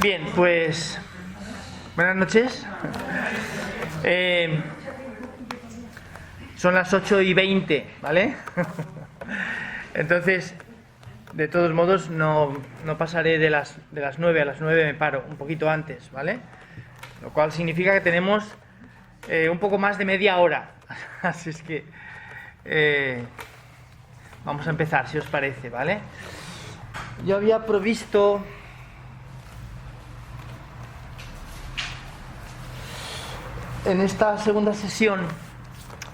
Bien, pues buenas noches. Son las 8:20, ¿vale? Entonces, de todos modos, no pasaré de las 9. A las 9 me paro, un poquito antes, ¿vale? Lo cual significa que tenemos un poco más de media hora. Así es que vamos a empezar, si os parece, ¿vale? Yo había provisto en esta segunda sesión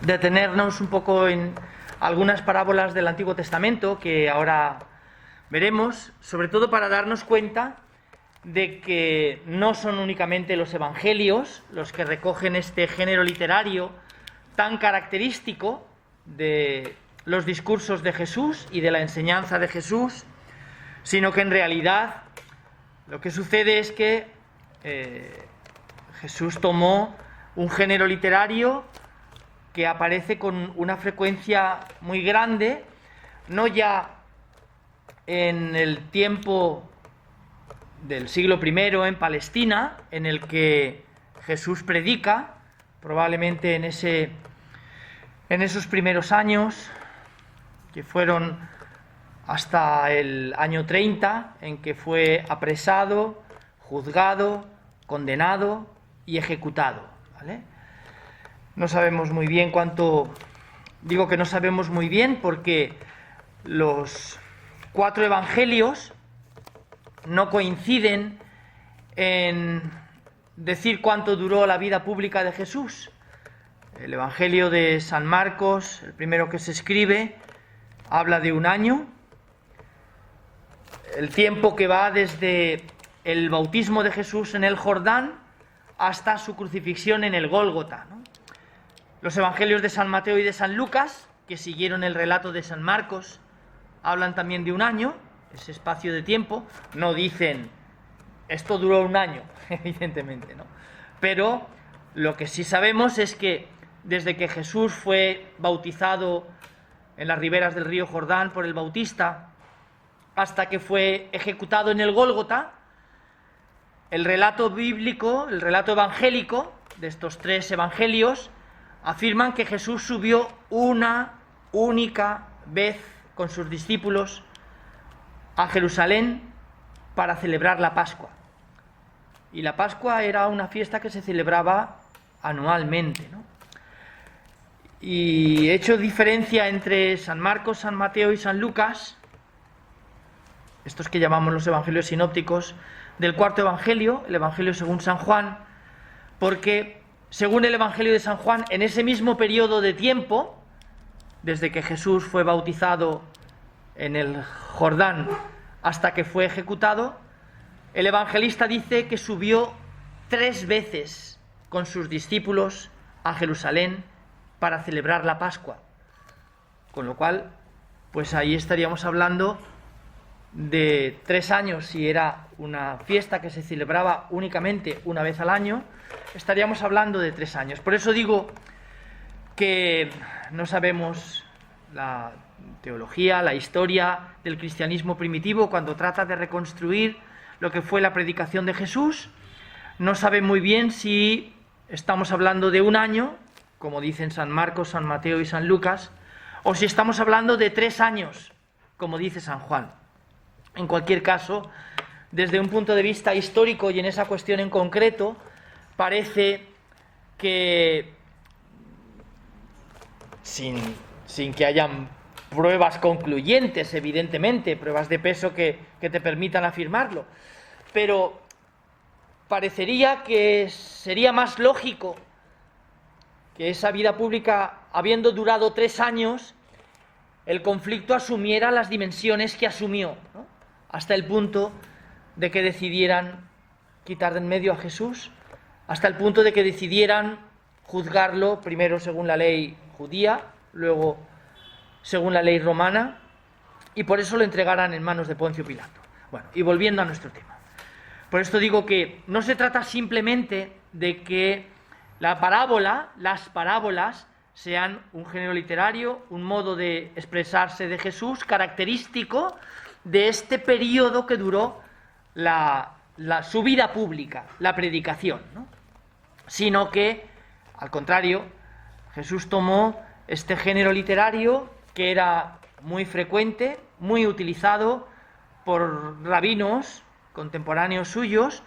detenernos un poco en algunas parábolas del Antiguo Testamento que ahora veremos, sobre todo para darnos cuenta de que no son únicamente los evangelios los que recogen este género literario tan característico de los discursos de Jesús y de la enseñanza de Jesús, sino que en realidad lo que sucede es que Jesús tomó un género literario que aparece con una frecuencia muy grande, no ya en el tiempo del siglo I en Palestina, en el que Jesús predica, probablemente en esos primeros años, que fueron hasta el año 30, en que fue apresado, juzgado, condenado y ejecutado, ¿vale? No sabemos muy bien cuánto. Digo que no sabemos muy bien porque los 4 evangelios no coinciden en decir cuánto duró la vida pública de Jesús. El evangelio de San Marcos, el primero que se escribe, habla de 1 año. El tiempo que va desde el bautismo de Jesús en el Jordán hasta su crucifixión en el Gólgota, ¿no? Los evangelios de San Mateo y de San Lucas, que siguieron el relato de San Marcos, hablan también de 1 año, ese espacio de tiempo. No dicen, esto duró 1 año, evidentemente, ¿no? Pero lo que sí sabemos es que desde que Jesús fue bautizado en las riberas del río Jordán por el Bautista, hasta que fue ejecutado en el Gólgota, el relato bíblico, el relato evangélico de estos 3 evangelios, afirman que Jesús subió una única vez con sus discípulos a Jerusalén para celebrar la Pascua. Y la Pascua era una fiesta que se celebraba anualmente, ¿no? Y he hecho diferencia entre San Marcos, San Mateo y San Lucas, estos que llamamos los evangelios sinópticos, del 4.º evangelio, el evangelio según San Juan, porque según el evangelio de San Juan, en ese mismo periodo de tiempo, desde que Jesús fue bautizado en el Jordán hasta que fue ejecutado, el evangelista dice que subió 3 veces con sus discípulos a Jerusalén para celebrar la Pascua. Con lo cual, pues ahí estaríamos hablando de 3 años. Si era una fiesta que se celebraba únicamente una vez al año, estaríamos hablando de 3 años. Por eso digo que no sabemos la teología, la historia del cristianismo primitivo cuando trata de reconstruir lo que fue la predicación de Jesús. No sabe muy bien si estamos hablando de 1 año, como dicen San Marcos, San Mateo y San Lucas, o si estamos hablando de 3 años, como dice San Juan. En cualquier caso, desde un punto de vista histórico y en esa cuestión en concreto, parece que sin que hayan pruebas concluyentes, evidentemente, pruebas de peso que te permitan afirmarlo, pero parecería que sería más lógico que esa vida pública, habiendo durado 3 años, el conflicto asumiera las dimensiones que asumió, ¿no? Hasta el punto de que decidieran quitar de en medio a Jesús, hasta el punto de que decidieran juzgarlo primero según la ley judía, luego según la ley romana, y por eso lo entregaran en manos de Poncio Pilato. Bueno, y volviendo a nuestro tema. Por esto digo que no se trata simplemente de que las parábolas, sean un género literario, un modo de expresarse de Jesús característico de este periodo que duró la su vida pública, la predicación, ¿no? Sino que, al contrario, Jesús tomó este género literario que era muy frecuente, muy utilizado por rabinos contemporáneos suyos.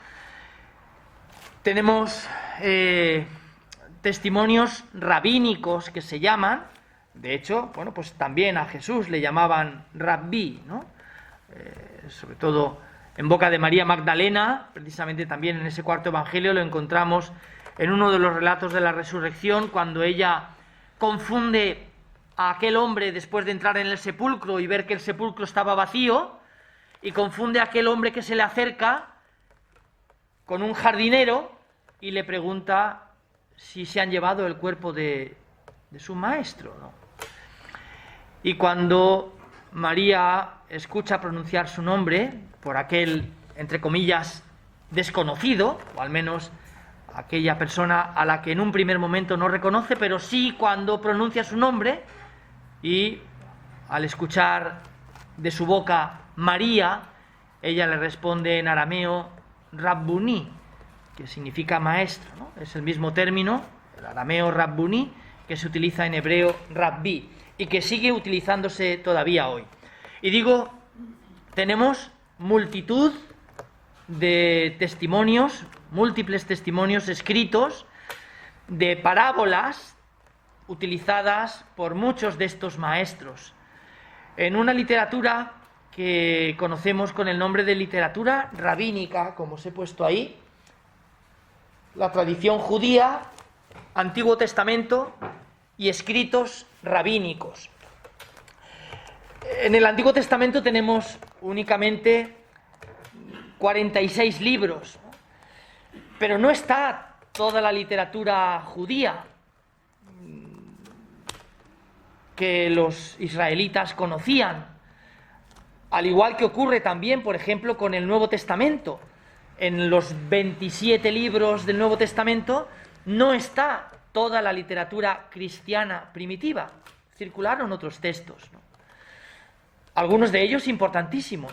Tenemos testimonios rabínicos que se llaman, de hecho, bueno, pues también a Jesús le llamaban Rabí, ¿no? Sobre todo en boca de María Magdalena, precisamente también en ese cuarto evangelio lo encontramos en uno de los relatos de la resurrección, cuando ella confunde a aquel hombre después de entrar en el sepulcro y ver que el sepulcro estaba vacío, y confunde a aquel hombre que se le acerca con un jardinero y le pregunta si se han llevado el cuerpo de su maestro, ¿no? Y cuando María escucha pronunciar su nombre por aquel, entre comillas, desconocido, o al menos aquella persona a la que en un primer momento no reconoce, pero sí cuando pronuncia su nombre, y al escuchar de su boca María, ella le responde en arameo Rabbuni, que significa maestro, ¿no? Es el mismo término, el arameo Rabbuni, que se utiliza en hebreo Rabbi, y que sigue utilizándose todavía hoy. Y digo, tenemos multitud de testimonios, múltiples testimonios escritos de parábolas utilizadas por muchos de estos maestros en una literatura que conocemos con el nombre de literatura rabínica, como os he puesto ahí, la tradición judía, Antiguo Testamento y escritos rabínicos. En el Antiguo Testamento tenemos únicamente 46 libros, pero no está toda la literatura judía que los israelitas conocían, al igual que ocurre también, por ejemplo, con el Nuevo Testamento. En los 27 libros del Nuevo Testamento no está toda la literatura cristiana primitiva, circularon otros textos, ¿no? Algunos de ellos importantísimos,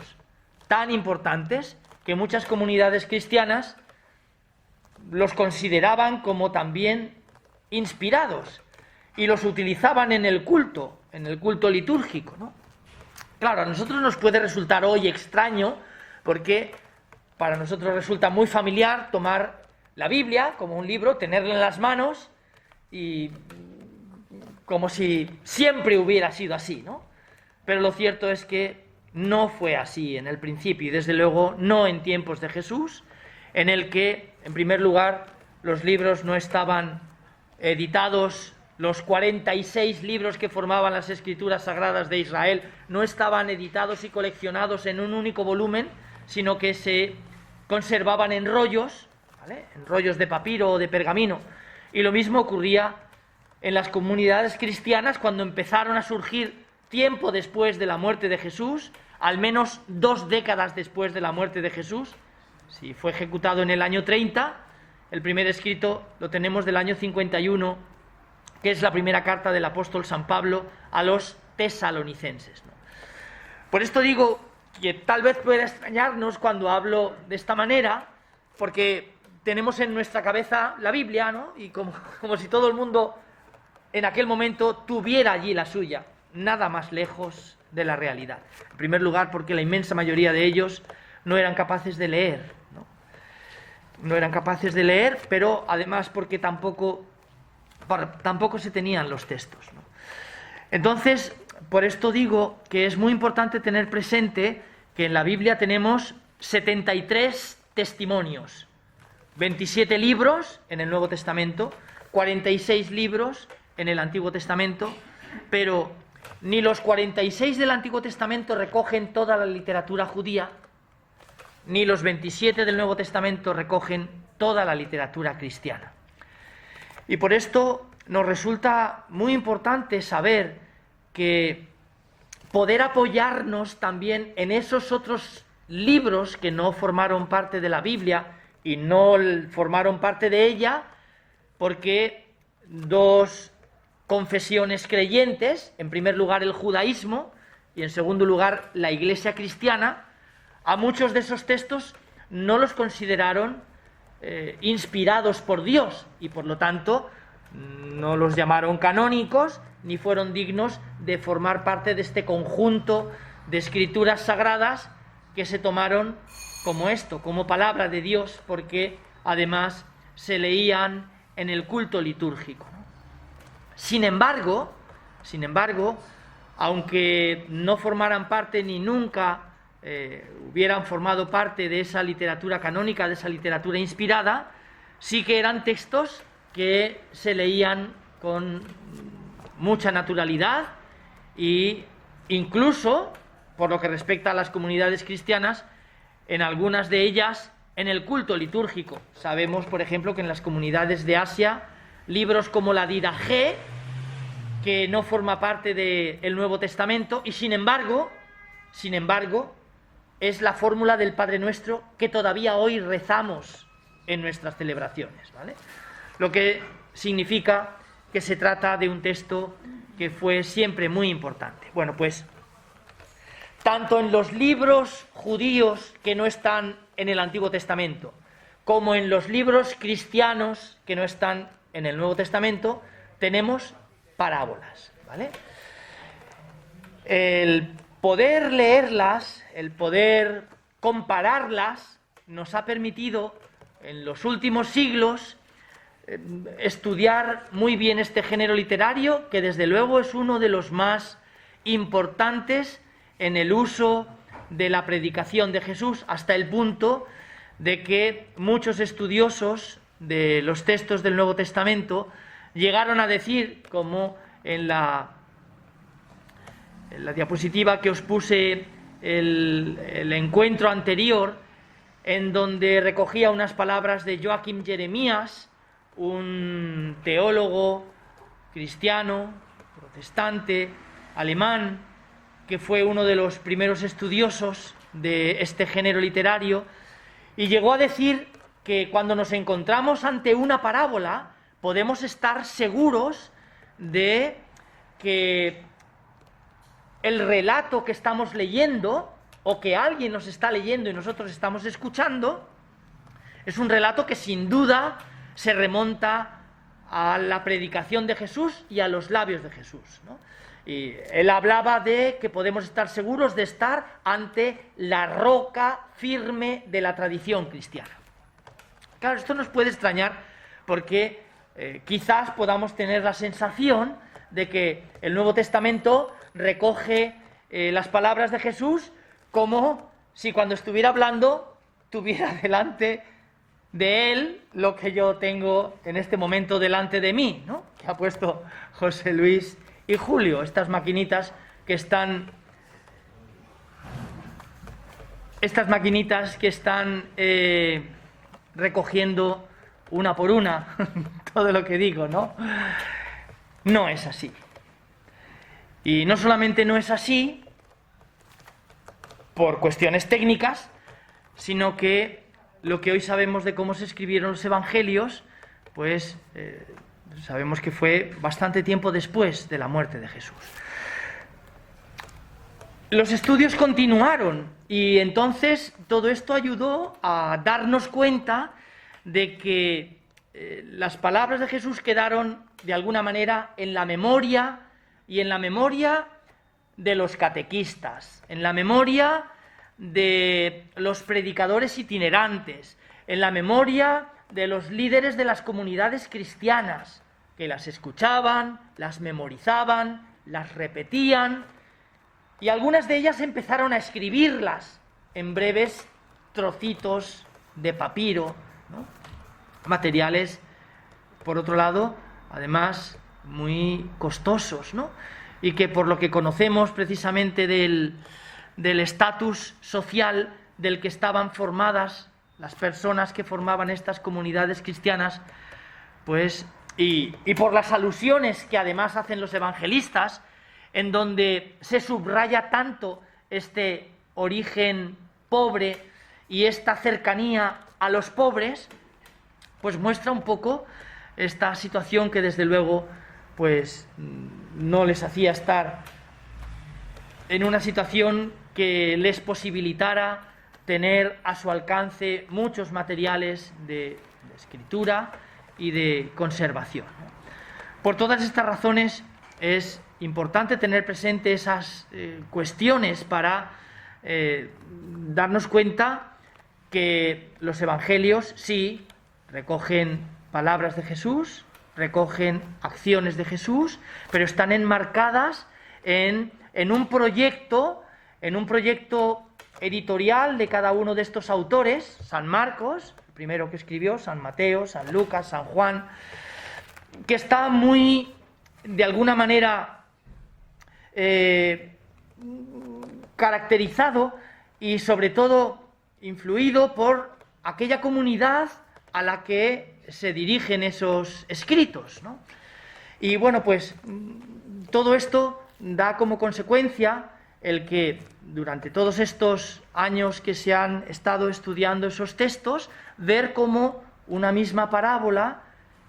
tan importantes que muchas comunidades cristianas los consideraban como también inspirados y los utilizaban en el culto litúrgico, ¿no? Claro, a nosotros nos puede resultar hoy extraño porque para nosotros resulta muy familiar tomar la Biblia como un libro, tenerla en las manos y como si siempre hubiera sido así, ¿no? Pero lo cierto es que no fue así en el principio y desde luego no en tiempos de Jesús, en el que, en primer lugar, los libros no estaban editados, los 46 libros que formaban las escrituras sagradas de Israel no estaban editados y coleccionados en un único volumen, sino que se conservaban en rollos, ¿vale? En rollos de papiro o de pergamino. Y lo mismo ocurría en las comunidades cristianas cuando empezaron a surgir tiempo después de la muerte de Jesús, al menos 2 décadas después de la muerte de Jesús. Si fue ejecutado en el año 30, el primer escrito lo tenemos del año 51, que es la primera carta del apóstol San Pablo a los tesalonicenses, ¿no? Por esto digo que tal vez pueda extrañarnos cuando hablo de esta manera, porque tenemos en nuestra cabeza la Biblia, ¿no? Y como si todo el mundo en aquel momento tuviera allí la suya, nada más lejos de la realidad. En primer lugar, porque la inmensa mayoría de ellos no eran capaces de leer, ¿no? No eran capaces de leer, pero además porque tampoco se tenían los textos, ¿no? Entonces, por esto digo que es muy importante tener presente que en la Biblia tenemos 73 testimonios, 27 libros en el Nuevo Testamento, 46 libros en el Antiguo Testamento, pero ni los 46 del Antiguo Testamento recogen toda la literatura judía, ni los 27 del Nuevo Testamento recogen toda la literatura cristiana. Y por esto nos resulta muy importante saber que poder apoyarnos también en esos otros libros que no formaron parte de la Biblia y no formaron parte de ella, porque 2 confesiones creyentes, en primer lugar el judaísmo y en segundo lugar la Iglesia cristiana, a muchos de esos textos no los consideraron inspirados por Dios y por lo tanto no los llamaron canónicos ni fueron dignos de formar parte de este conjunto de escrituras sagradas que se tomaron como esto, como palabra de Dios, porque además se leían en el culto litúrgico. Sin embargo, aunque no formaran parte ni nunca hubieran formado parte de esa literatura canónica, de esa literatura inspirada, sí que eran textos que se leían con mucha naturalidad e incluso, por lo que respecta a las comunidades cristianas, en algunas de ellas en el culto litúrgico. Sabemos, por ejemplo, que en las comunidades de Asia, libros como la Didaché, que no forma parte del Nuevo Testamento, y sin embargo, es la fórmula del Padre Nuestro que todavía hoy rezamos en nuestras celebraciones, ¿vale? Lo que significa que se trata de un texto que fue siempre muy importante. Bueno, pues, tanto en los libros judíos que no están en el Antiguo Testamento, como en los libros cristianos que no están en el Nuevo Testamento, tenemos parábolas, ¿vale? El poder leerlas, el poder compararlas, nos ha permitido en los últimos siglos estudiar muy bien este género literario, que desde luego es uno de los más importantes en el uso de la predicación de Jesús, hasta el punto de que muchos estudiosos de los textos del Nuevo Testamento llegaron a decir, como en la diapositiva que os puse el encuentro anterior, en donde recogía unas palabras de Joachim Jeremías, un teólogo cristiano, protestante, alemán, que fue uno de los primeros estudiosos de este género literario, y llegó a decir que cuando nos encontramos ante una parábola podemos estar seguros de que el relato que estamos leyendo, o que alguien nos está leyendo y nosotros estamos escuchando, es un relato que sin duda se remonta a la predicación de Jesús y a los labios de Jesús, ¿no? Y él hablaba de que podemos estar seguros de estar ante la roca firme de la tradición cristiana. Claro, esto nos puede extrañar porque quizás podamos tener la sensación de que el Nuevo Testamento recoge las palabras de Jesús como si cuando estuviera hablando tuviera delante de él lo que yo tengo en este momento delante de mí, ¿no? Que ha puesto José Luis y Julio, estas maquinitas que están recogiendo una por una todo lo que digo, ¿no? No es así. Y no solamente no es así por cuestiones técnicas, sino que lo que hoy sabemos de cómo se escribieron los evangelios, pues sabemos que fue bastante tiempo después de la muerte de Jesús. Los estudios continuaron y entonces todo esto ayudó a darnos cuenta de que las palabras de Jesús quedaron de alguna manera en la memoria, y en la memoria de los catequistas, en la memoria de los predicadores itinerantes, en la memoria de los líderes de las comunidades cristianas, que las escuchaban, las memorizaban, las repetían, y algunas de ellas empezaron a escribirlas en breves trocitos de papiro, ¿no? Materiales, por otro lado, además muy costosos, ¿no? Y que por lo que conocemos precisamente del estatus social del que estaban formadas las personas que formaban estas comunidades cristianas, pues, y por las alusiones que además hacen los evangelistas, en donde se subraya tanto este origen pobre y esta cercanía a los pobres, pues muestra un poco esta situación que desde luego pues no les hacía estar en una situación que les posibilitara tener a su alcance muchos materiales de escritura y de conservación. Por todas estas razones es importante tener presente esas cuestiones para darnos cuenta que los evangelios sí recogen palabras de Jesús, recogen acciones de Jesús, pero están enmarcadas en un proyecto editorial de cada uno de estos autores: San Marcos, el primero que escribió, San Mateo, San Lucas, San Juan, que está muy, de alguna manera, caracterizado y sobre todo influido por aquella comunidad a la que se dirigen esos escritos, ¿no? Y bueno, pues todo esto da como consecuencia el que durante todos estos años que se han estado estudiando esos textos, ver cómo una misma parábola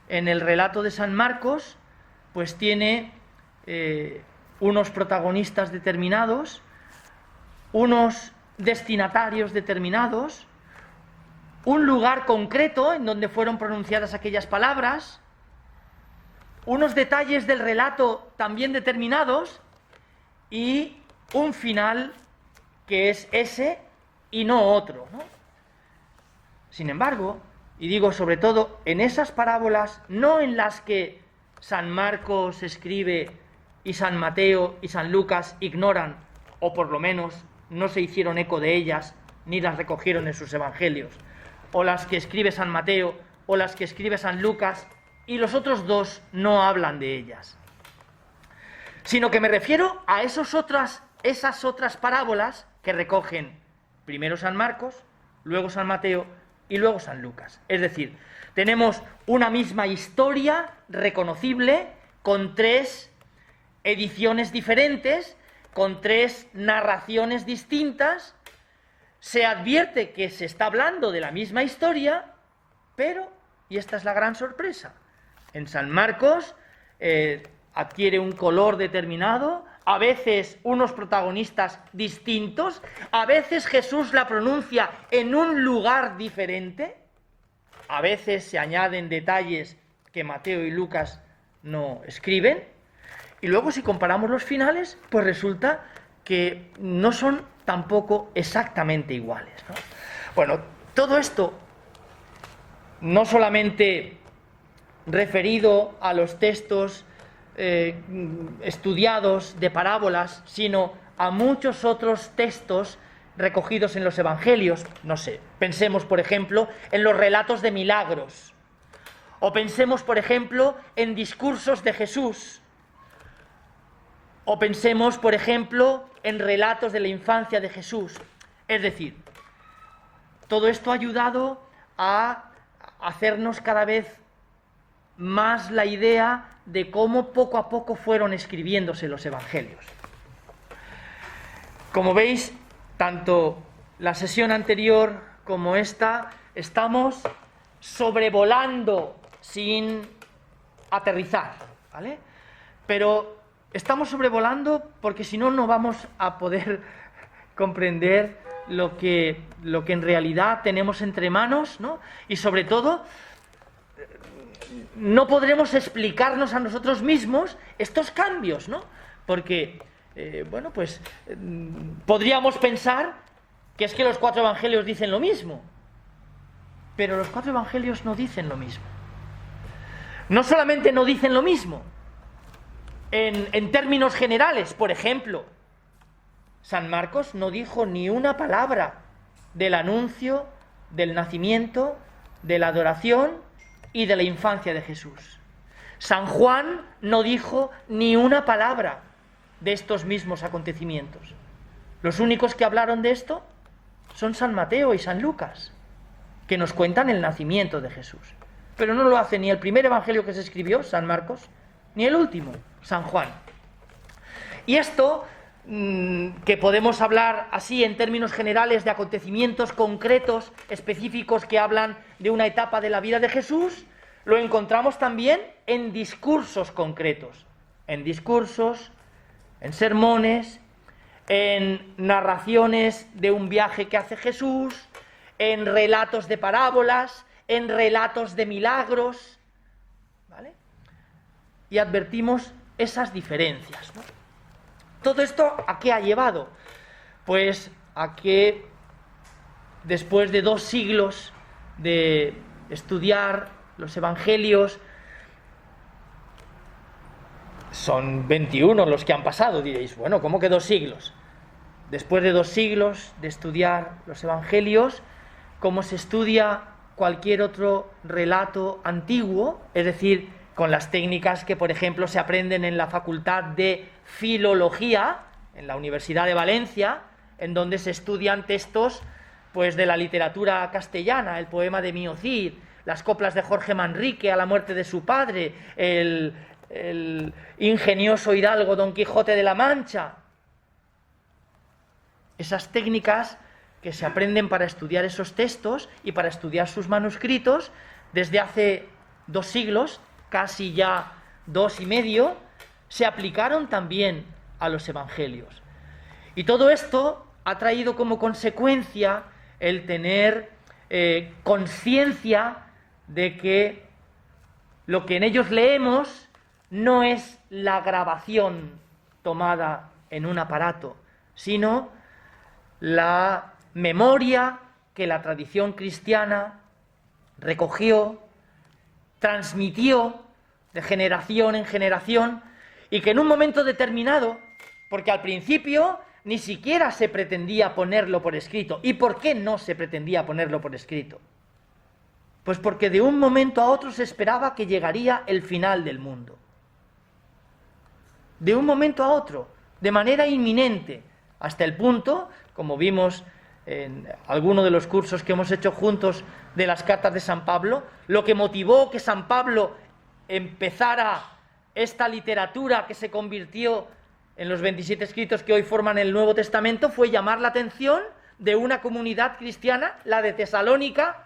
en el relato de San Marcos pues tiene unos protagonistas determinados, unos destinatarios determinados, un lugar concreto en donde fueron pronunciadas aquellas palabras, unos detalles del relato también determinados y un final que es ese y no otro, ¿no? Sin embargo, y digo sobre todo en esas parábolas, no en las que San Marcos escribe y San Mateo y San Lucas ignoran, o por lo menos no se hicieron eco de ellas ni las recogieron en sus evangelios, o las que escribe San Mateo o las que escribe San Lucas y los otros dos no hablan de ellas, sino que me refiero a esas otras parábolas que recogen primero San Marcos, luego San Mateo y luego San Lucas. Es decir, tenemos una misma historia reconocible con 3 ediciones diferentes, con 3 narraciones distintas. Se advierte que se está hablando de la misma historia, pero, y esta es la gran sorpresa, en San Marcos adquiere un color determinado, a veces unos protagonistas distintos, a veces Jesús la pronuncia en un lugar diferente, a veces se añaden detalles que Mateo y Lucas no escriben, y luego si comparamos los finales, pues resulta que no son tampoco exactamente iguales, ¿no? Bueno, todo esto no solamente referido a los textos estudiados de parábolas, sino a muchos otros textos recogidos en los evangelios. No sé, pensemos por ejemplo en los relatos de milagros, o pensemos por ejemplo en discursos de Jesús, o pensemos por ejemplo en relatos de la infancia de Jesús. Es decir, todo esto ha ayudado a hacernos cada vez más la idea de cómo poco a poco fueron escribiéndose los evangelios. Como veis, tanto la sesión anterior como esta, estamos sobrevolando sin aterrizar, ¿vale? Pero estamos sobrevolando porque si no, no vamos a poder comprender lo que en realidad tenemos entre manos, ¿no? Y sobre todo, no podremos explicarnos a nosotros mismos estos cambios, ¿no? Porque, podríamos pensar que es que los 4 evangelios dicen lo mismo, pero los 4 evangelios no dicen lo mismo. No solamente no dicen lo mismo, en términos generales, por ejemplo, San Marcos no dijo ni una palabra del anuncio, del nacimiento, de la adoración y de la infancia de Jesús. San Juan no dijo ni una palabra de estos mismos acontecimientos. Los únicos que hablaron de esto son San Mateo y San Lucas, que nos cuentan el nacimiento de Jesús. Pero no lo hace ni el primer evangelio que se escribió, San Marcos, ni el último, San Juan. Y esto, que podemos hablar así en términos generales de acontecimientos concretos, específicos que hablan de una etapa de la vida de Jesús, lo encontramos también en discursos concretos, en discursos, en sermones, en narraciones de un viaje que hace Jesús, en relatos de parábolas, en relatos de milagros, ¿vale? Y advertimos esas diferencias, ¿no? Todo esto, ¿a qué ha llevado? Pues a que después de 2 siglos de estudiar los evangelios, son 21 los que han pasado, diréis, bueno, ¿cómo que 2 siglos? Después de 2 siglos de estudiar los evangelios, como se estudia cualquier otro relato antiguo, es decir, con las técnicas que, por ejemplo, se aprenden en la Facultad de Filología, en la Universidad de Valencia, en donde se estudian textos pues, de la literatura castellana, el poema de Mío Cid, las coplas de Jorge Manrique a la muerte de su padre, el ingenioso hidalgo Don Quijote de la Mancha. Esas técnicas que se aprenden para estudiar esos textos y para estudiar sus manuscritos, desde hace 2 siglos, casi ya 2 y medio, se aplicaron también a los evangelios. Y todo esto ha traído como consecuencia el tener conciencia de que lo que en ellos leemos no es la grabación tomada en un aparato, sino la memoria que la tradición cristiana recogió, transmitió de generación en generación, y que en un momento determinado, porque al principio ni siquiera se pretendía ponerlo por escrito. ¿Y por qué no se pretendía ponerlo por escrito? Pues porque de un momento a otro se esperaba que llegaría el final del mundo. De un momento a otro, de manera inminente, hasta el punto, como vimos en alguno de los cursos que hemos hecho juntos de las cartas de San Pablo, lo que motivó que San Pablo empezara esta literatura que se convirtió en los 27 escritos que hoy forman el Nuevo Testamento fue llamar la atención de una comunidad cristiana, la de Tesalónica,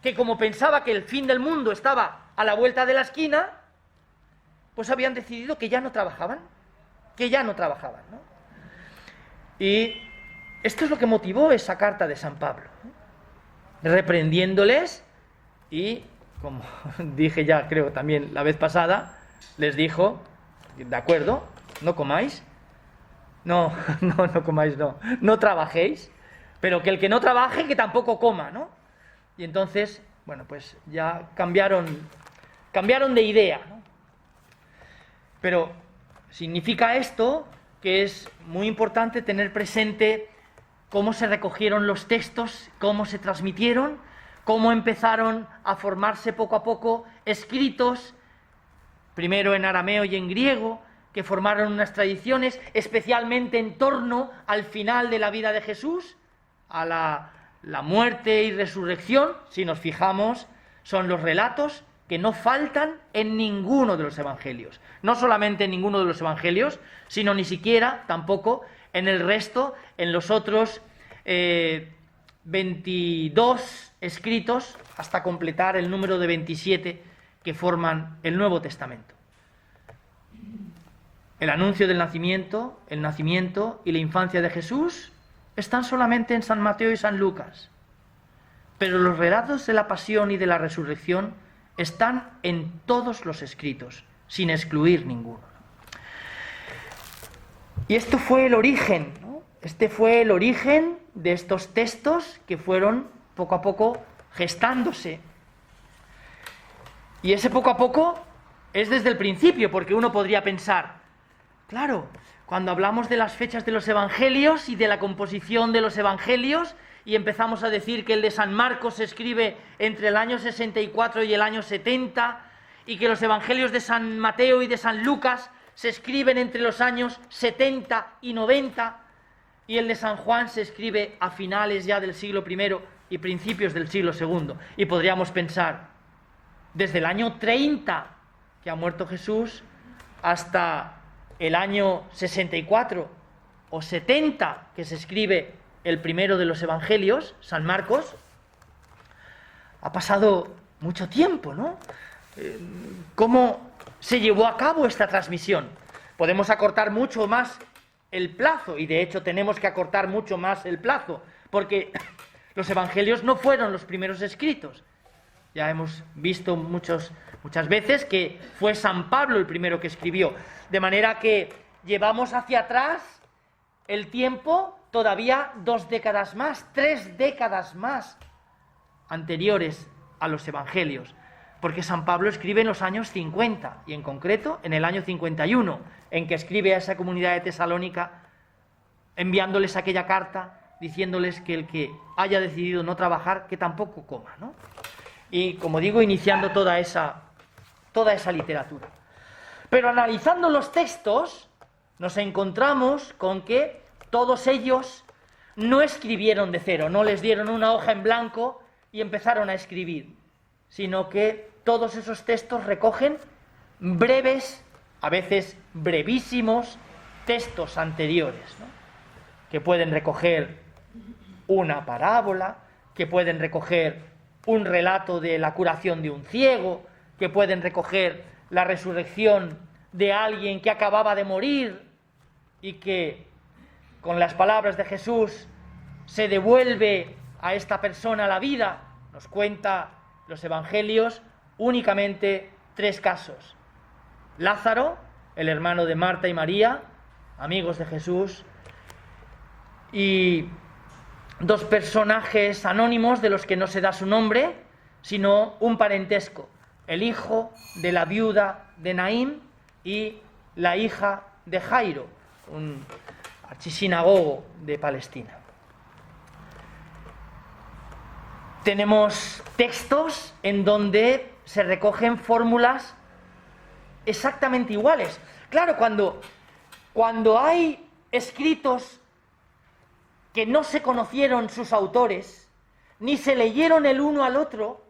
que como pensaba que el fin del mundo estaba a la vuelta de la esquina, pues habían decidido que ya no trabajaban, ¿no? Y esto es lo que motivó esa carta de San Pablo, ¿no? Reprendiéndoles y, como dije ya creo también la vez pasada, les dijo, de acuerdo, no comáis, no comáis, no trabajéis, pero que el que no trabaje, que tampoco coma, ¿no? Y entonces, bueno, pues ya cambiaron de idea, ¿no? Pero significa esto que es muy importante tener presente cómo se recogieron los textos, cómo se transmitieron, cómo empezaron a formarse poco a poco escritos, primero en arameo y en griego, que formaron unas tradiciones, especialmente en torno al final de la vida de Jesús, a la muerte y resurrección. Si nos fijamos, son los relatos que no faltan en ninguno de los evangelios. No solamente en ninguno de los evangelios, sino ni siquiera, tampoco, en el resto, en los otros 22 escritos, hasta completar el número de 27 que forman el Nuevo Testamento. El anuncio del nacimiento, el nacimiento y la infancia de Jesús están solamente en San Mateo y San Lucas. Pero los relatos de la pasión y de la resurrección están en todos los escritos, sin excluir ninguno. Y esto fue el origen, ¿no? Este fue el origen de estos textos que fueron poco a poco gestándose. Y ese poco a poco es desde el principio, porque uno podría pensar, claro, cuando hablamos de las fechas de los evangelios y de la composición de los evangelios, y empezamos a decir que el de San Marcos se escribe entre el año 64 y el año 70, y que los evangelios de San Mateo y de San Lucas se escriben entre los años 70 y 90, y el de San Juan se escribe a finales ya del siglo I y principios del siglo II. Y podríamos pensar, desde el año 30, que ha muerto Jesús, hasta el año 64 o 70, que se escribe el primero de los evangelios, San Marcos, ha pasado mucho tiempo, ¿no? ¿Cómo se llevó a cabo esta transmisión? Podemos acortar mucho más el plazo, y de hecho tenemos que acortar mucho más el plazo, porque los evangelios no fueron los primeros escritos. Ya hemos visto muchas veces que fue San Pablo el primero que escribió, de manera que llevamos hacia atrás el tiempo todavía 2 décadas más, 3 décadas más anteriores a los evangelios, porque San Pablo escribe en los años 50, y en concreto en el año 51, en que escribe a esa comunidad de Tesalónica, enviándoles aquella carta, diciéndoles que el que haya decidido no trabajar, que tampoco coma, ¿no? Y, como digo, iniciando toda esa literatura. Pero analizando los textos, nos encontramos con que todos ellos no escribieron de cero, no les dieron una hoja en blanco y empezaron a escribir, sino que todos esos textos recogen breves, a veces brevísimos, textos anteriores, ¿no? Que pueden recoger una parábola, que pueden recoger un relato de la curación de un ciego, que pueden recoger la resurrección de alguien que acababa de morir y que, con las palabras de Jesús, se devuelve a esta persona la vida. Nos cuenta los evangelios únicamente 3 casos: Lázaro, el hermano de Marta y María, amigos de Jesús, y 2 personajes anónimos de los que no se da su nombre, sino un parentesco: el hijo de la viuda de Naín y la hija de Jairo, un archisinagogo de Palestina. Tenemos textos en donde se recogen fórmulas exactamente iguales. Claro, cuando hay escritos que no se conocieron sus autores, ni se leyeron el uno al otro,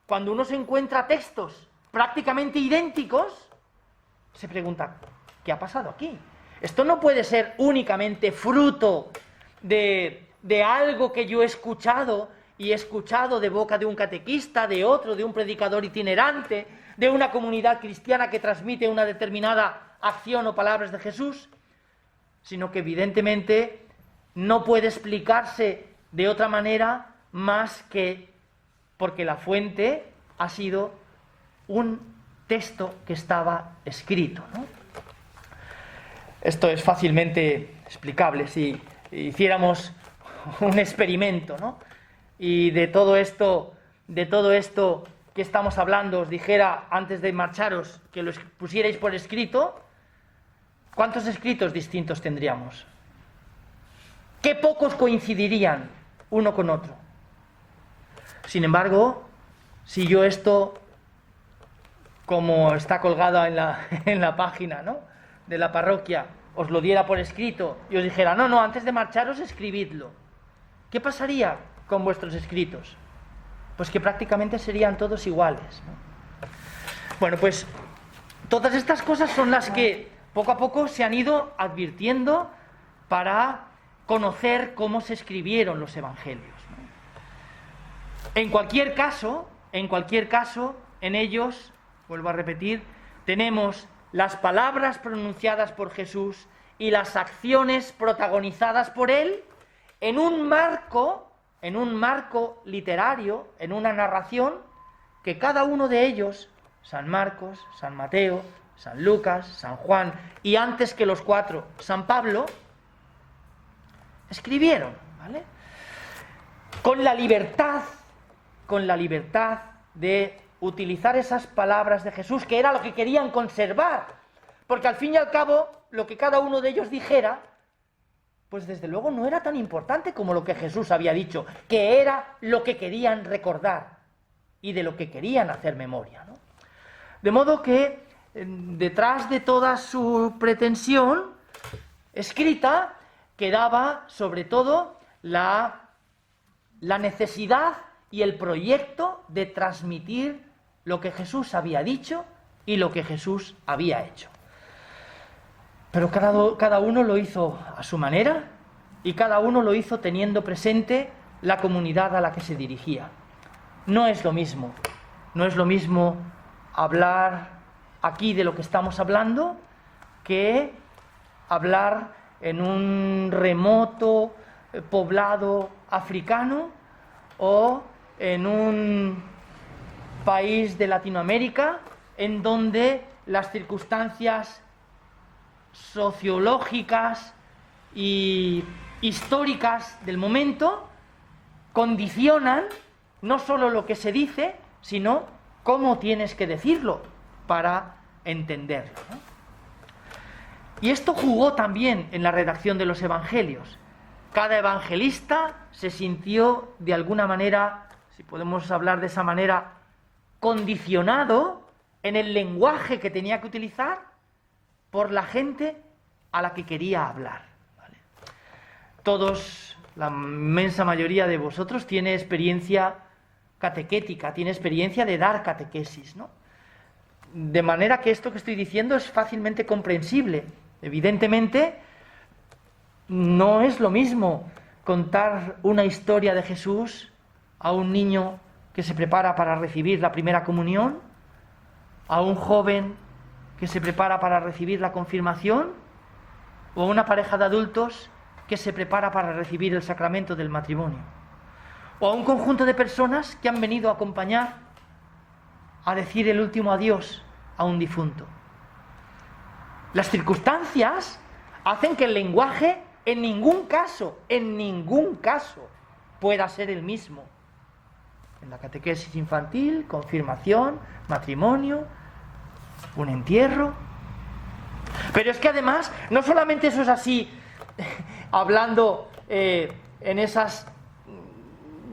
cuando uno se encuentra textos prácticamente idénticos, se pregunta, ¿qué ha pasado aquí? Esto no puede ser únicamente fruto de algo que yo he escuchado de boca de un catequista, de otro, de un predicador itinerante, de una comunidad cristiana que transmite una determinada acción o palabras de Jesús, sino que evidentemente no puede explicarse de otra manera más que porque la fuente ha sido un texto que estaba escrito, ¿no? Esto es fácilmente explicable si hiciéramos un experimento, ¿no? Y de todo esto que estamos hablando os dijera antes de marcharos que lo pusierais por escrito, ¿cuántos escritos distintos tendríamos? ¿Qué pocos coincidirían uno con otro? Sin embargo, si yo esto, como está colgado en la página, ¿no?, de la parroquia, os lo diera por escrito y os dijera, no, antes de marcharos escribidlo, ¿qué pasaría con vuestros escritos? Pues que prácticamente serían todos iguales, ¿no? Bueno, pues todas estas cosas son las que poco a poco se han ido advirtiendo para conocer cómo se escribieron los evangelios, ¿no? En cualquier caso, en ellos, vuelvo a repetir, tenemos las palabras pronunciadas por Jesús y las acciones protagonizadas por él en un marco literario, en una narración que cada uno de ellos, San Marcos, San Mateo, San Lucas, San Juan y antes que los 4, San Pablo, escribieron, ¿vale? Con la libertad de utilizar esas palabras de Jesús, que era lo que querían conservar, porque al fin y al cabo, lo que cada uno de ellos dijera, pues desde luego no era tan importante como lo que Jesús había dicho, que era lo que querían recordar y de lo que querían hacer memoria, ¿no? De modo que detrás de toda su pretensión escrita quedaba sobre todo la necesidad y el proyecto de transmitir lo que Jesús había dicho y lo que Jesús había hecho. Pero cada uno lo hizo a su manera y cada uno lo hizo teniendo presente la comunidad a la que se dirigía. No es lo mismo hablar aquí de lo que estamos hablando que hablar en un remoto poblado africano o en un país de Latinoamérica en donde las circunstancias sociológicas y históricas del momento condicionan no solo lo que se dice, sino cómo tienes que decirlo para entenderlo, ¿no? Y esto jugó también en la redacción de los evangelios. Cada evangelista se sintió de alguna manera, si podemos hablar de esa manera, condicionado en el lenguaje que tenía que utilizar por la gente a la que quería hablar, ¿vale? Todos, la inmensa mayoría de vosotros tiene experiencia catequética, tiene experiencia de dar catequesis, ¿no? De manera que esto que estoy diciendo es fácilmente comprensible. Evidentemente, no es lo mismo contar una historia de Jesús a un niño que se prepara para recibir la primera comunión, a un joven que se prepara para recibir la confirmación, o a una pareja de adultos que se prepara para recibir el sacramento del matrimonio, o a un conjunto de personas que han venido a acompañar a decir el último adiós a un difunto. Las circunstancias hacen que el lenguaje en ningún caso, pueda ser el mismo. En la catequesis infantil, confirmación, matrimonio, un entierro. Pero es que además, no solamente eso es así, hablando en esas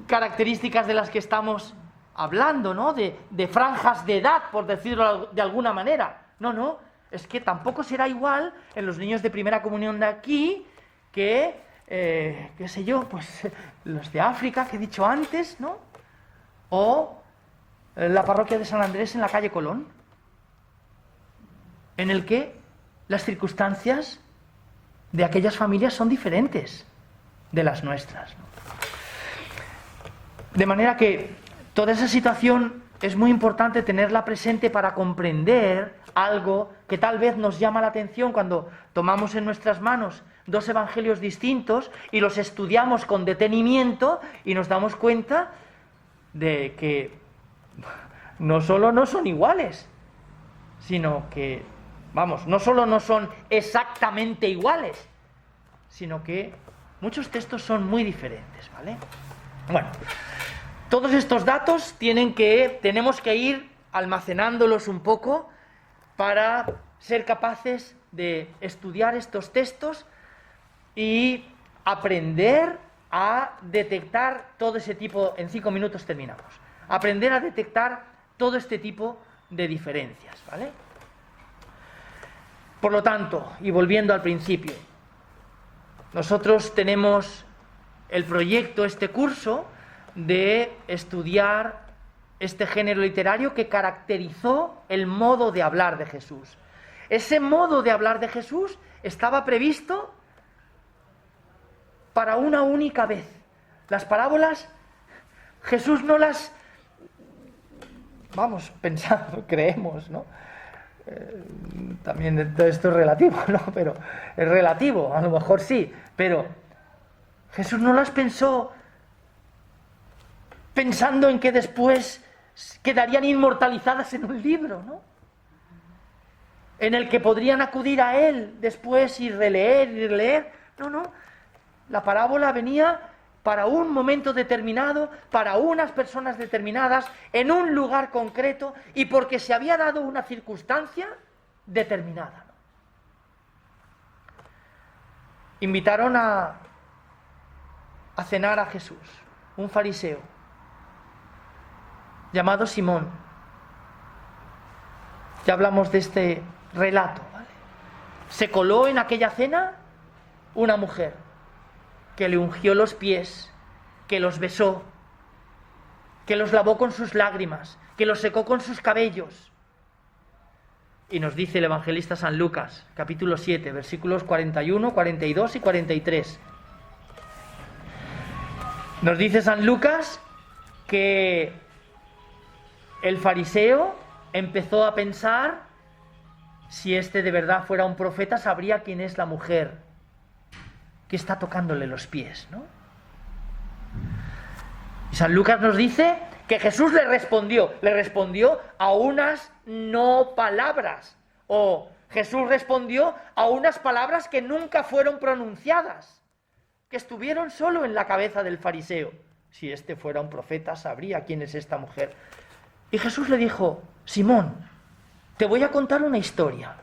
características de las que estamos hablando, ¿no? De franjas de edad, por decirlo de alguna manera. No, es que tampoco será igual en los niños de primera comunión de aquí que, qué sé yo, pues los de África que he dicho antes, ¿no? O la parroquia de San Andrés en la calle Colón, en el que las circunstancias de aquellas familias son diferentes de las nuestras, ¿no? De manera que toda esa situación es muy importante tenerla presente para comprender algo que tal vez nos llama la atención cuando tomamos en nuestras manos dos evangelios distintos y los estudiamos con detenimiento y nos damos cuenta de que no solo no son iguales, sino que, vamos, no solo no son exactamente iguales, sino que muchos textos son muy diferentes, ¿vale? Bueno, todos estos datos tenemos que ir almacenándolos un poco para ser capaces de estudiar estos textos y aprender a detectar todo ese tipo, en 5 minutos terminamos, aprender a detectar todo este tipo de diferencias, ¿vale? Por lo tanto, y volviendo al principio, nosotros tenemos el proyecto, este curso, de estudiar este género literario que caracterizó el modo de hablar de Jesús. Ese modo de hablar de Jesús estaba previsto para una única vez. Las parábolas, Jesús no las, pensando, creemos, ¿no? También todo esto es relativo, ¿no? Pero es relativo, a lo mejor sí, pero Jesús no las pensó pensando en que después quedarían inmortalizadas en un libro, ¿no? En el que podrían acudir a él después y releer. No. La parábola venía para un momento determinado, para unas personas determinadas, en un lugar concreto y porque se había dado una circunstancia determinada, ¿no? Invitaron a cenar a Jesús, un fariseo llamado Simón. Ya hablamos de este relato, ¿vale? Se coló en aquella cena una mujer que le ungió los pies, que los besó, que los lavó con sus lágrimas, que los secó con sus cabellos. Y nos dice el evangelista San Lucas, capítulo 7, versículos 41, 42 y 43. Nos dice San Lucas que el fariseo empezó a pensar, si este de verdad fuera un profeta, sabría quién es la mujer que está tocándole los pies, ¿no? Y San Lucas nos dice que Jesús le respondió a unas no palabras, o Jesús respondió a unas palabras que nunca fueron pronunciadas, que estuvieron solo en la cabeza del fariseo. Si este fuera un profeta, sabría quién es esta mujer. Y Jesús le dijo: Simón, te voy a contar una historia.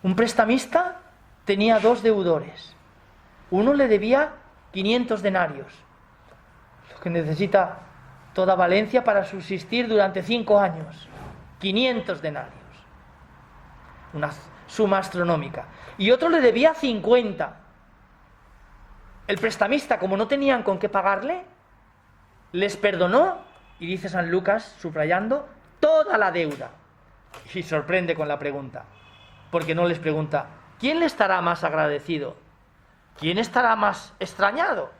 Un prestamista tenía 2 deudores. Uno le debía 500 denarios, lo que necesita toda Valencia para subsistir durante 5 años. 500 denarios. Una suma astronómica. Y otro le debía 50. El prestamista, como no tenían con qué pagarle, les perdonó, y dice San Lucas, subrayando, toda la deuda. Y sorprende con la pregunta, porque no les pregunta: ¿quién le estará más agradecido? ¿Quién estará más extrañado?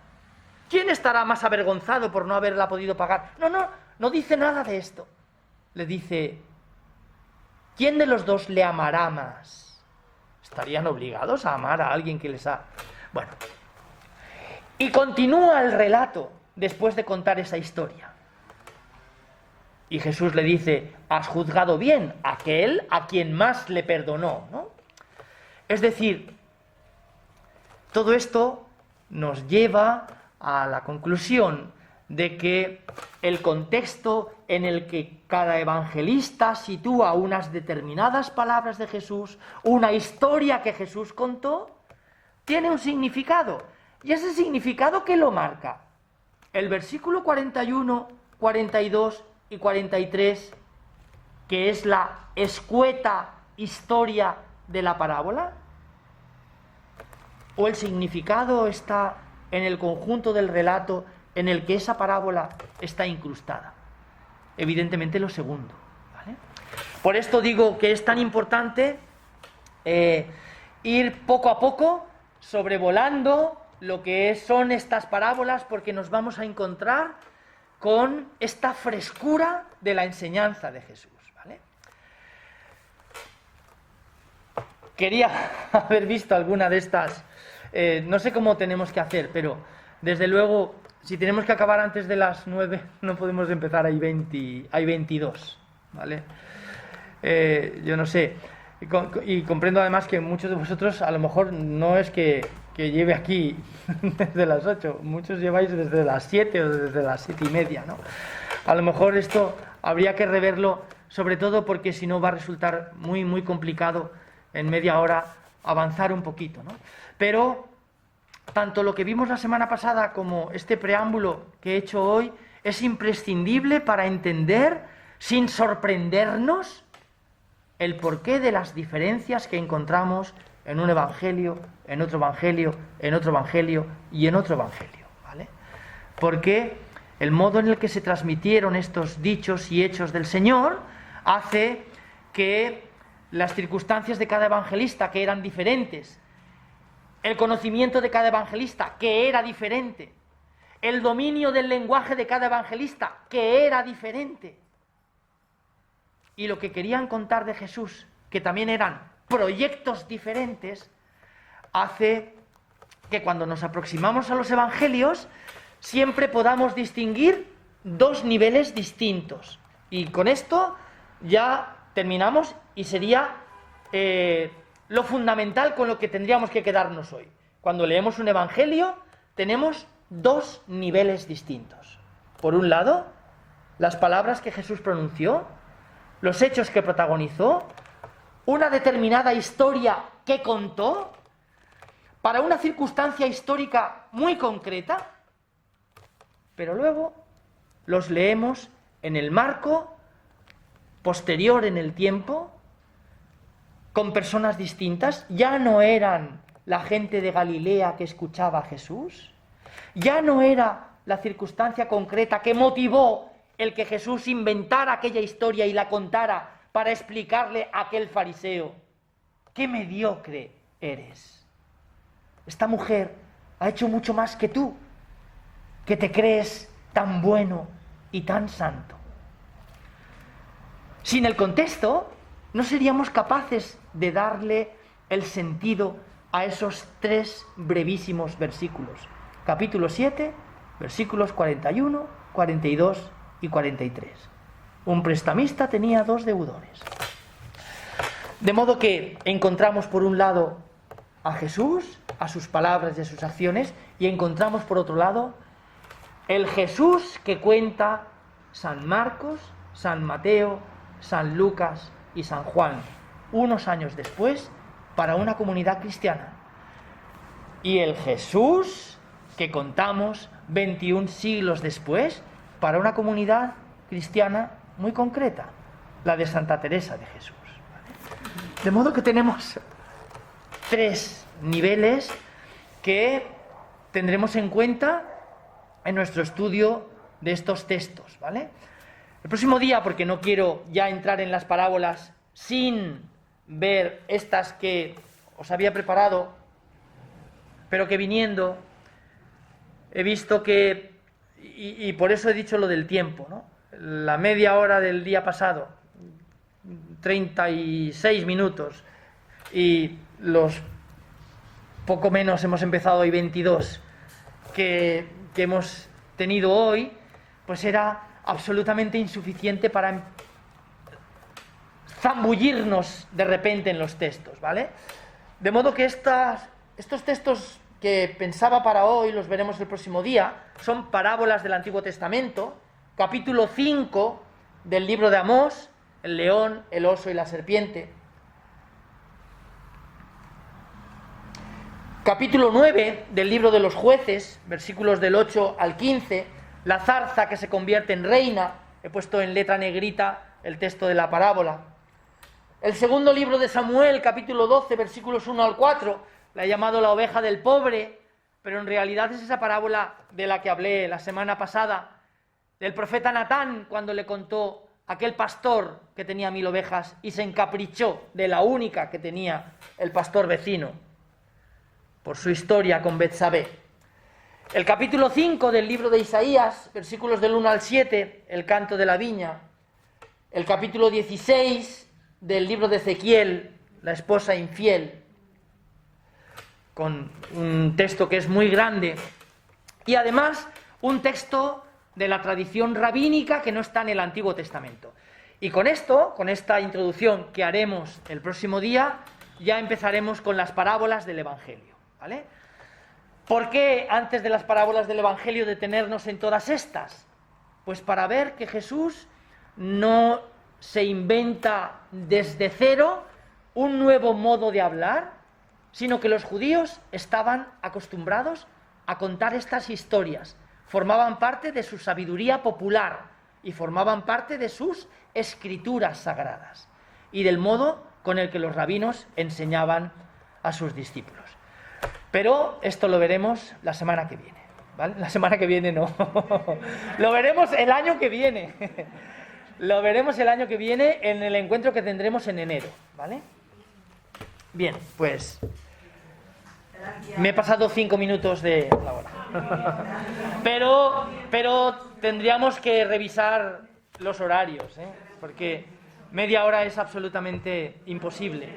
¿Quién estará más avergonzado por no haberla podido pagar? No dice nada de esto. Le dice: ¿quién de los dos le amará más? ¿Estarían obligados a amar a alguien que les ha...? Bueno, y continúa el relato después de contar esa historia. Y Jesús le dice: has juzgado bien, aquel a quien más le perdonó, ¿no? Es decir, todo esto nos lleva a la conclusión de que el contexto en el que cada evangelista sitúa unas determinadas palabras de Jesús, una historia que Jesús contó, tiene un significado. Y ese significado, ¿qué lo marca? El versículo 41, 42 y 43, que es la escueta historia de la parábola. ¿O el significado está en el conjunto del relato en el que esa parábola está incrustada? Evidentemente lo segundo, ¿vale? Por esto digo que es tan importante ir poco a poco sobrevolando lo que son estas parábolas, porque nos vamos a encontrar con esta frescura de la enseñanza de Jesús, ¿vale? Quería haber visto alguna de estas, no sé cómo tenemos que hacer, pero desde luego, si tenemos que acabar antes de las 9, no podemos empezar, hay 22, ¿vale? Yo no sé, y comprendo además que muchos de vosotros a lo mejor no es que lleve aquí desde las 8, muchos lleváis desde las 7 o desde las 7:30, ¿no? A lo mejor esto habría que reverlo, sobre todo porque si no va a resultar muy, muy complicado en media hora avanzar un poquito, ¿no? Pero tanto lo que vimos la semana pasada como este preámbulo que he hecho hoy es imprescindible para entender, sin sorprendernos, el porqué de las diferencias que encontramos en un evangelio, en otro evangelio, en otro evangelio y en otro evangelio, ¿vale? Porque el modo en el que se transmitieron estos dichos y hechos del Señor hace que las circunstancias de cada evangelista, que eran diferentes, el conocimiento de cada evangelista, que era diferente, el dominio del lenguaje de cada evangelista, que era diferente, y lo que querían contar de Jesús, que también eran proyectos diferentes, hace que cuando nos aproximamos a los evangelios siempre podamos distinguir 2 niveles distintos. Y con esto ya terminamos, y sería lo fundamental con lo que tendríamos que quedarnos hoy. Cuando leemos un evangelio tenemos 2 niveles distintos. Por un lado, las palabras que Jesús pronunció, los hechos que protagonizó, una determinada historia que contó para una circunstancia histórica muy concreta, pero luego los leemos en el marco posterior en el tiempo, con personas distintas. Ya no eran la gente de Galilea que escuchaba a Jesús, ya no era la circunstancia concreta que motivó el que Jesús inventara aquella historia y la contara para explicarle a aquel fariseo: ¡qué mediocre eres! Esta mujer ha hecho mucho más que tú, que te crees tan bueno y tan santo. Sin el contexto, no seríamos capaces de darle el sentido a esos 3 brevísimos versículos. Capítulo 7, versículos 41, 42 y 43. Un prestamista tenía 2 deudores. De modo que encontramos por un lado a Jesús, a sus palabras y a sus acciones, y encontramos por otro lado el Jesús que cuenta San Marcos, San Mateo, San Lucas y San Juan, unos años después, para una comunidad cristiana. Y el Jesús que contamos 21 siglos después, para una comunidad cristiana muy concreta, la de Santa Teresa de Jesús. De modo que tenemos 3 niveles que tendremos en cuenta en nuestro estudio de estos textos, ¿vale? El próximo día, porque no quiero ya entrar en las parábolas sin ver estas que os había preparado, pero que viniendo he visto que, y por eso he dicho lo del tiempo, ¿no? La media hora del día pasado, 36 minutos, y los poco menos hemos empezado hoy 22 que hemos tenido hoy, pues era absolutamente insuficiente para zambullirnos de repente en los textos, ¿vale? De modo que estos textos que pensaba para hoy, los veremos el próximo día, son parábolas del Antiguo Testamento, capítulo 5 del libro de Amós, el león, el oso y la serpiente. Capítulo 9 del libro de los jueces, versículos del 8 al 15, la zarza que se convierte en reina. He puesto en letra negrita el texto de la parábola. El segundo libro de Samuel, capítulo 12, versículos 1 al 4, la he llamado la oveja del pobre, pero en realidad es esa parábola de la que hablé la semana pasada, del profeta Natán, cuando le contó aquel pastor que tenía 1000 ovejas y se encaprichó de la única que tenía el pastor vecino, por su historia con Betsabé. El capítulo 5 del libro de Isaías, versículos del 1 al 7, el canto de la viña. El capítulo 16 del libro de Ezequiel, la esposa infiel, con un texto que es muy grande. Y además, un texto de la tradición rabínica que no está en el Antiguo Testamento. Y con esto, con esta introducción que haremos el próximo día, ya empezaremos con las parábolas del Evangelio, ¿vale? ¿Por qué antes de las parábolas del Evangelio detenernos en todas estas? Pues para ver que Jesús no se inventa desde cero un nuevo modo de hablar, sino que los judíos estaban acostumbrados a contar estas historias, formaban parte de su sabiduría popular y formaban parte de sus escrituras sagradas y del modo con el que los rabinos enseñaban a sus discípulos. Pero esto lo veremos la semana que viene, ¿vale? La semana que viene no, lo veremos el año que viene, lo veremos el año que viene en el encuentro que tendremos en enero, ¿vale? Bien, pues me he pasado 5 minutos de la hora, pero tendríamos que revisar los horarios, ¿eh? Porque media hora es absolutamente imposible.